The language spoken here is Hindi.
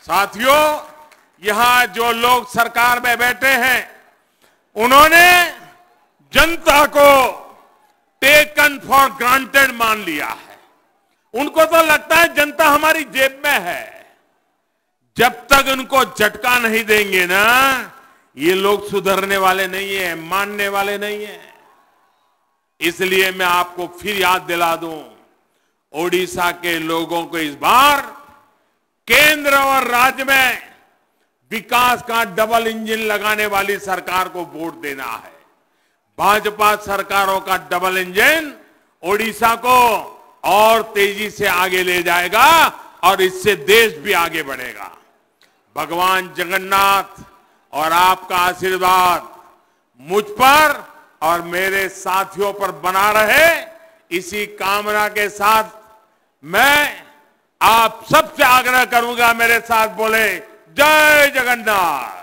साथियों, यहां जो लोग सरकार में बैठे हैं, उन्होंने जनता को टेकन फॉर ग्रांटेड मान लिया है। उनको तो लगता है जनता हमारी जेब में है। जब तक उनको झटका नहीं देंगे ना, ये लोग सुधरने वाले नहीं है, मानने वाले नहीं है। इसलिए मैं आपको फिर याद दिला दूं, ओडिशा के लोगों को इस बार केंद्र और राज्य में विकास का डबल इंजन लगाने वाली सरकार को वोट देना है। भाजपा सरकारों का डबल इंजन ओडिशा को और तेजी से आगे ले जाएगा और इससे देश भी आगे बढ़ेगा। भगवान जगन्नाथ और आपका आशीर्वाद मुझ पर और मेरे साथियों पर बना रहे, इसी कामना के साथ मैं आप सबसे आग्रह करूंगा, मेरे साथ बोले जय जगन्नाथ।